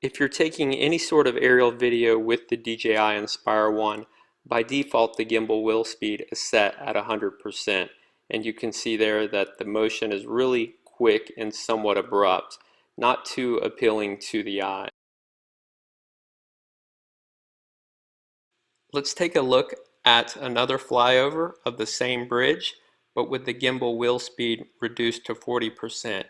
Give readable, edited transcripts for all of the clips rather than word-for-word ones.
If you're taking any sort of aerial video with the DJI Inspire 1, by default the gimbal wheel speed is set at 100%, and you can see there that the motion is really quick and somewhat abrupt, not too appealing to the eye. Let's take a look at another flyover of the same bridge, but with the gimbal wheel speed reduced to 40%.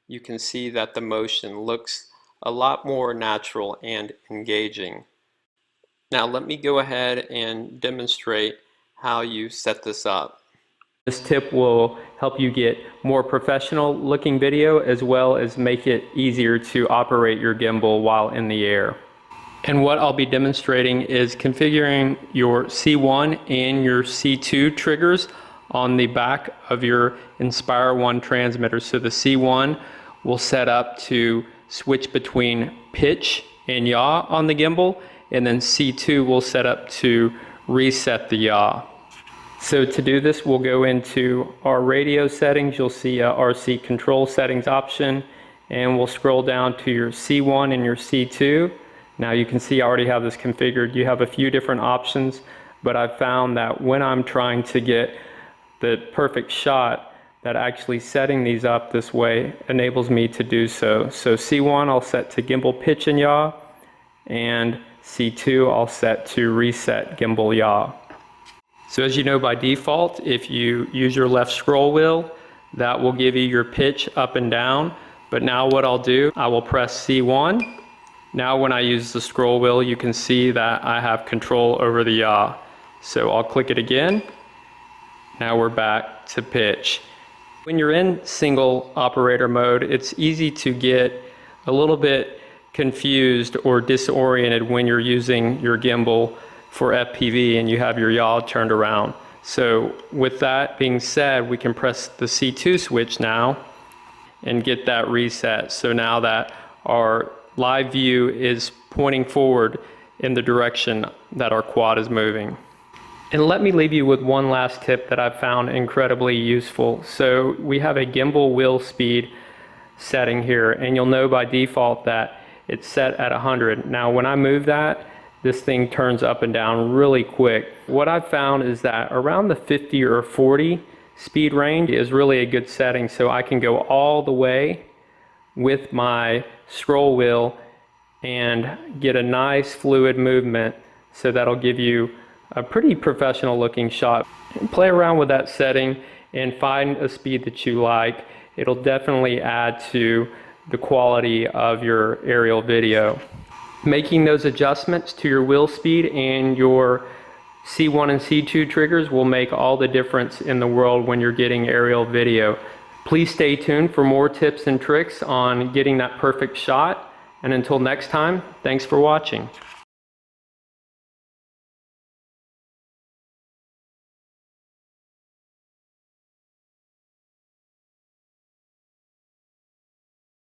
You can see that the motion looks a lot more natural and engaging. Now let me go ahead and demonstrate how you set this up. This tip will help you get more professional looking video as well as make it easier to operate your gimbal while in the air. And what I'll be demonstrating is configuring your C1 and your C2 triggers on the back of your Inspire 1 transmitter. So the C1 will set up to switch between pitch and yaw on the gimbal, and then C2 will set up to reset the yaw. So to do this, we'll go into our radio settings. You'll see a RC control settings option, and we'll scroll down to your C1 and your C2. Now you can see I already have this configured. You have a few different options, but I've found that when I'm trying to get the perfect shot, that actually setting these up this way enables me to do so. So C1 I'll set to gimbal pitch and yaw, and C2 I'll set to reset gimbal yaw. So as you know, by default, if you use your left scroll wheel, that will give you your pitch up and down. But now what I'll do, I will press C1. Now when I use the scroll wheel, you can see that I have control over the yaw. So I'll click it again. Now we're back to pitch. When you're in single operator mode, it's easy to get a little bit confused or disoriented when you're using your gimbal for FPV and you have your yaw turned around. So with that being said, we can press the C2 switch now and get that reset. So now that our live view is pointing forward in the direction that our quad is moving. And let me leave you with one last tip that I've found incredibly useful. So we have a gimbal wheel speed setting here, and you'll know by default that it's set at 100. Now when I move that, this thing turns up and down really quick. What I've found is that around the 50 or 40 speed range is really a good setting, so I can go all the way with my scroll wheel and get a nice fluid movement, so that'll give you a pretty professional looking shot. Play around with that setting and find a speed that you like. It'll definitely add to the quality of your aerial video. Making those adjustments to your wheel speed and your C1 and C2 triggers will make all the difference in the world when you're getting aerial video. Please stay tuned for more tips and tricks on getting that perfect shot. And until next time, thanks for watching.